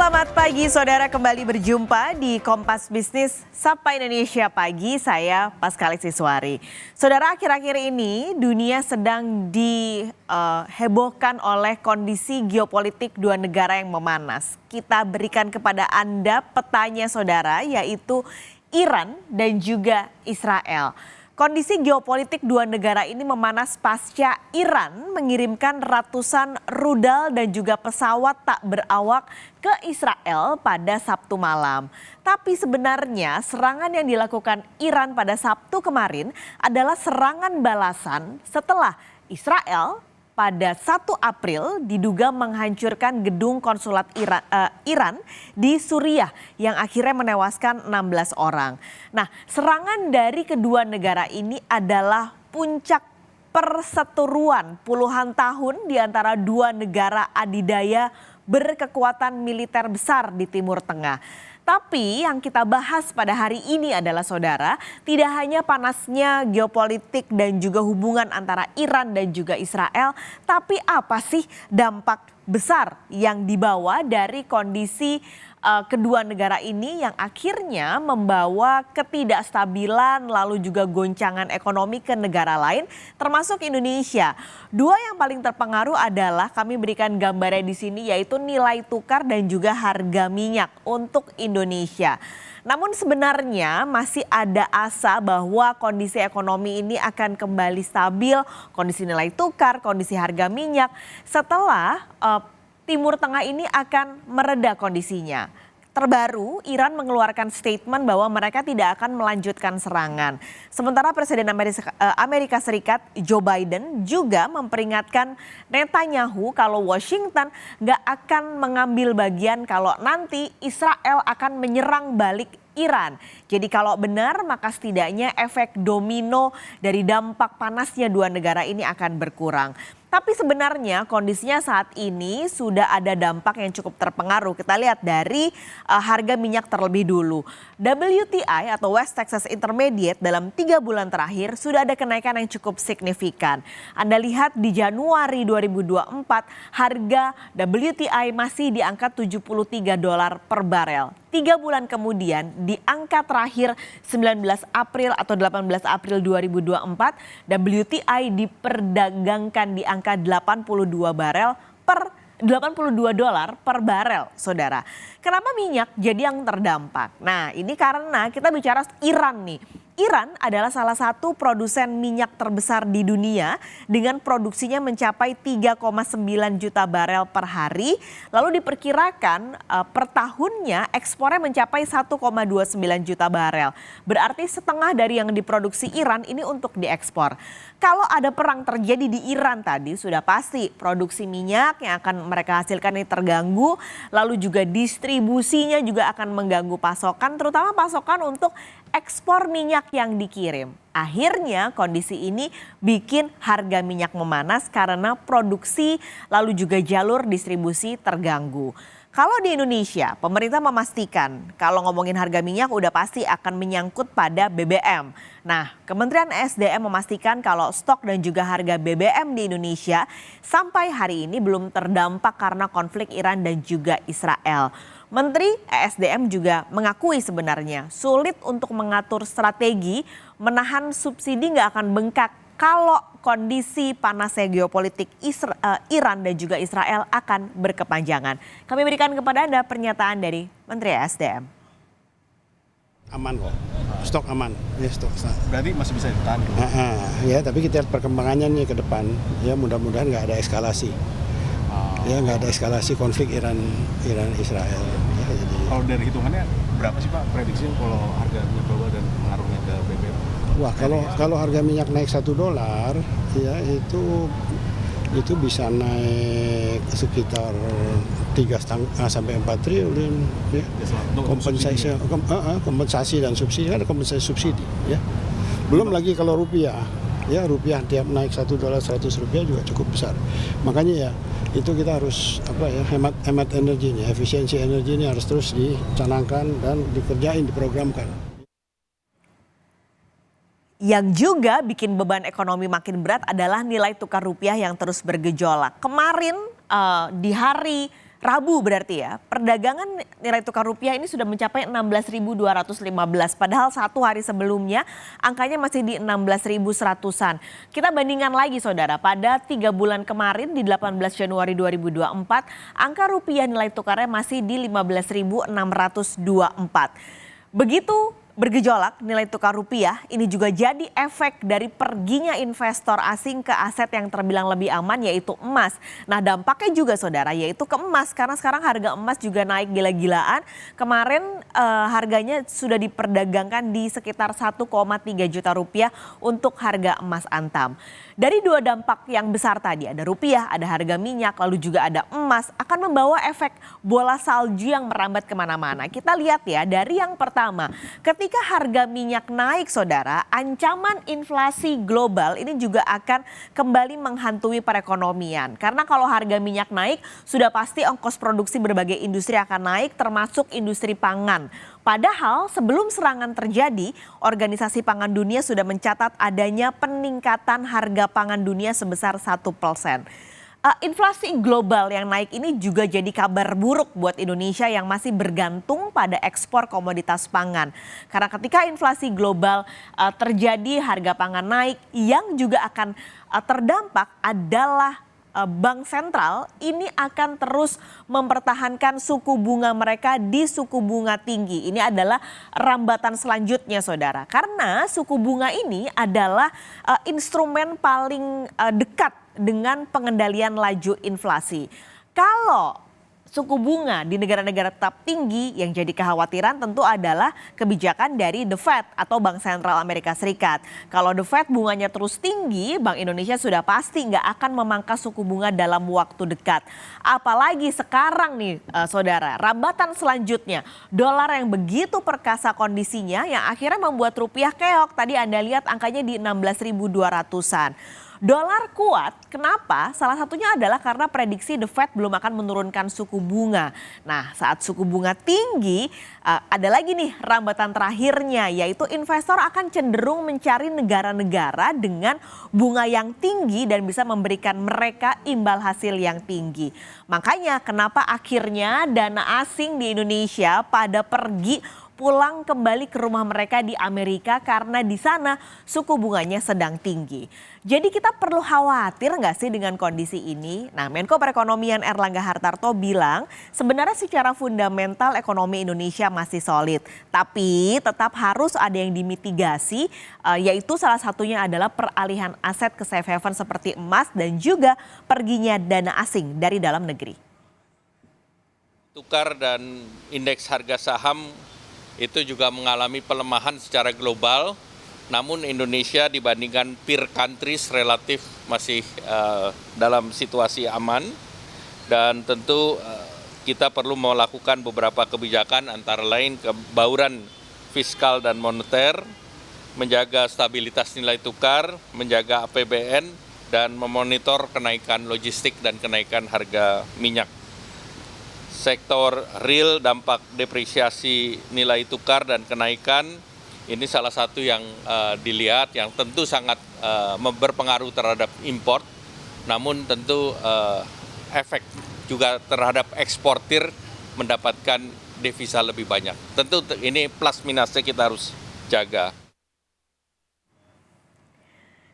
Selamat pagi saudara, kembali berjumpa di Kompas Bisnis Sapa Indonesia Pagi, saya Paskali Siswari. Saudara, akhir-akhir ini dunia sedang dihebohkan oleh kondisi geopolitik dua negara yang memanas. Kita berikan kepada Anda petanya saudara, yaitu Iran dan juga Israel. Kondisi geopolitik dua negara ini memanas pasca Iran mengirimkan ratusan rudal dan juga pesawat tak berawak ke Israel pada Sabtu malam. Tapi sebenarnya serangan yang dilakukan Iran pada Sabtu kemarin adalah serangan balasan setelah Israel pada 1 April diduga menghancurkan gedung konsulat Iran di Suriah yang akhirnya menewaskan 16 orang. Nah, serangan dari kedua negara ini adalah puncak perseteruan puluhan tahun di antara dua negara adidaya berkekuatan militer besar di Timur Tengah. Tapi yang kita bahas pada hari ini adalah saudara, tidak hanya panasnya geopolitik dan juga hubungan antara Iran dan juga Israel, tapi apa sih dampak besar yang dibawa dari kondisi kedua negara ini yang akhirnya membawa ketidakstabilan lalu juga goncangan ekonomi ke negara lain termasuk Indonesia. Dua yang paling terpengaruh adalah kami berikan gambarnya di sini yaitu nilai tukar dan juga harga minyak untuk Indonesia. Namun sebenarnya masih ada asa bahwa kondisi ekonomi ini akan kembali stabil, kondisi nilai tukar, kondisi harga minyak setelah Timur Tengah ini akan mereda kondisinya. Terbaru, Iran mengeluarkan statement bahwa mereka tidak akan melanjutkan serangan. Sementara Presiden Amerika Serikat Joe Biden juga memperingatkan Netanyahu kalau Washington nggak akan mengambil bagian kalau nanti Israel akan menyerang balik Iran. Jadi kalau benar maka setidaknya efek domino dari dampak panasnya dua negara ini akan berkurang. Tapi sebenarnya kondisinya saat ini sudah ada dampak yang cukup terpengaruh. Kita lihat dari harga minyak terlebih dulu. WTI atau West Texas Intermediate dalam 3 bulan terakhir sudah ada kenaikan yang cukup signifikan. Anda lihat di Januari 2024 harga WTI masih di angka $73 per barel. 3 bulan kemudian di angka terakhir 19 April atau 18 April 2024 WTI diperdagangkan di angka $82 per barel, saudara. Kenapa minyak jadi yang terdampak? Nah, ini karena kita bicara Iran nih. Iran adalah salah satu produsen minyak terbesar di dunia dengan produksinya mencapai 3,9 juta barel per hari. Lalu diperkirakan per tahunnya ekspornya mencapai 1,29 juta barel. Berarti setengah dari yang diproduksi Iran ini untuk diekspor. Kalau ada perang terjadi di Iran tadi sudah pasti produksi minyak yang akan mereka hasilkan ini terganggu. Lalu juga distribusinya juga akan mengganggu pasokan, terutama pasokan untuk ekspor minyak yang dikirim. Akhirnya kondisi ini bikin harga minyak memanas karena produksi lalu juga jalur distribusi terganggu. Kalau di Indonesia, pemerintah memastikan kalau ngomongin harga minyak udah pasti akan menyangkut pada BBM. Nah, Kementerian SDM memastikan kalau stok dan juga harga BBM di Indonesia sampai hari ini belum terdampak karena konflik Iran dan juga Israel. Menteri ESDM juga mengakui sebenarnya sulit untuk mengatur strategi menahan subsidi nggak akan bengkak kalau kondisi panasnya geopolitik Iran dan juga Israel akan berkepanjangan. Kami berikan kepada Anda pernyataan dari Menteri ESDM. Aman kok, stok aman. Ya, stok. Berarti masih bisa ditahan? Ya, tapi kita lihat perkembangannya nih ke depan. Ya, mudah-mudahan nggak ada eskalasi. Ya, nggak ada eskalasi konflik Iran-Israel. Ya, jadi. Kalau dari hitungannya berapa sih Pak prediksi kalau harga minyak global dan pengaruhnya ke BBM? Wah, kalau harga minyak naik $1, ya itu bisa naik sekitar 3,5 sampai 4 triliun. Ya. Kompensasi dan subsidi, ada kompensasi subsidi. Ya. Belum lagi kalau rupiah. Ya, rupiah tiap naik $1 $100 juga cukup besar. Makanya ya itu kita harus hemat energinya, efisiensi energi ini harus terus dicanangkan dan dikerjain, diprogramkan. Yang juga bikin beban ekonomi makin berat adalah nilai tukar rupiah yang terus bergejolak. Kemarin di hari Rabu berarti ya, perdagangan nilai tukar rupiah ini sudah mencapai 16.215. Padahal satu hari sebelumnya angkanya masih di 16.100-an. Kita bandingkan lagi saudara, pada 3 bulan kemarin di 18 Januari 2024, angka rupiah nilai tukarnya masih di 15.624. Begitu bergejolak nilai tukar rupiah, ini juga jadi efek dari perginya investor asing ke aset yang terbilang lebih aman yaitu emas. Nah dampaknya juga saudara yaitu ke emas karena sekarang harga emas juga naik gila-gilaan. Kemarin harganya sudah diperdagangkan di sekitar 1,3 juta rupiah untuk harga emas antam. Dari dua dampak yang besar tadi, ada rupiah, ada harga minyak, lalu juga ada emas, akan membawa efek bola salju yang merambat kemana-mana. Kita lihat ya, dari yang pertama, ketika harga minyak naik saudara, ancaman inflasi global ini juga akan kembali menghantui perekonomian. Karena kalau harga minyak naik, sudah pasti ongkos produksi berbagai industri akan naik, termasuk industri pangan. Padahal sebelum serangan terjadi, Organisasi Pangan Dunia sudah mencatat adanya peningkatan harga pangan dunia sebesar 1%. Inflasi global yang naik ini juga jadi kabar buruk buat Indonesia yang masih bergantung pada ekspor komoditas pangan. Karena ketika inflasi global terjadi, harga pangan naik, yang juga akan terdampak adalah Bank Sentral ini akan terus mempertahankan suku bunga mereka di suku bunga tinggi. Ini adalah rambatan selanjutnya saudara. Karena suku bunga ini adalah instrumen paling dekat dengan pengendalian laju inflasi. Kalau suku bunga di negara-negara tetap tinggi, yang jadi kekhawatiran tentu adalah kebijakan dari The Fed atau Bank Sentral Amerika Serikat. Kalau The Fed bunganya terus tinggi, Bank Indonesia sudah pasti nggak akan memangkas suku bunga dalam waktu dekat. Apalagi sekarang nih saudara, rambatan selanjutnya, dolar yang begitu perkasa kondisinya yang akhirnya membuat rupiah keok. Tadi Anda lihat angkanya di 16.200-an. Dolar kuat, kenapa? Salah satunya adalah karena prediksi The Fed belum akan menurunkan suku bunga. Nah, saat suku bunga tinggi, ada lagi nih rambatan terakhirnya, yaitu investor akan cenderung mencari negara-negara dengan bunga yang tinggi dan bisa memberikan mereka imbal hasil yang tinggi. Makanya kenapa akhirnya dana asing di Indonesia pada pergi pulang kembali ke rumah mereka di Amerika karena di sana suku bunganya sedang tinggi. Jadi kita perlu khawatir nggak sih dengan kondisi ini? Nah, Menko Perekonomian Erlangga Hartarto bilang sebenarnya secara fundamental ekonomi Indonesia masih solid. Tapi tetap harus ada yang dimitigasi, yaitu salah satunya adalah peralihan aset ke safe haven seperti emas dan juga perginya dana asing dari dalam negeri. Tukar dan indeks harga saham itu juga mengalami pelemahan secara global, namun Indonesia dibandingkan peer countries relatif masih dalam situasi aman, dan tentu kita perlu melakukan beberapa kebijakan antara lain kebauran fiskal dan moneter, menjaga stabilitas nilai tukar, menjaga APBN, dan memonitor kenaikan logistik dan kenaikan harga minyak. Sektor real dampak depresiasi nilai tukar dan kenaikan ini salah satu yang dilihat yang tentu sangat berpengaruh terhadap import, namun tentu efek juga terhadap eksportir mendapatkan devisa lebih banyak. Tentu ini plus minusnya kita harus jaga.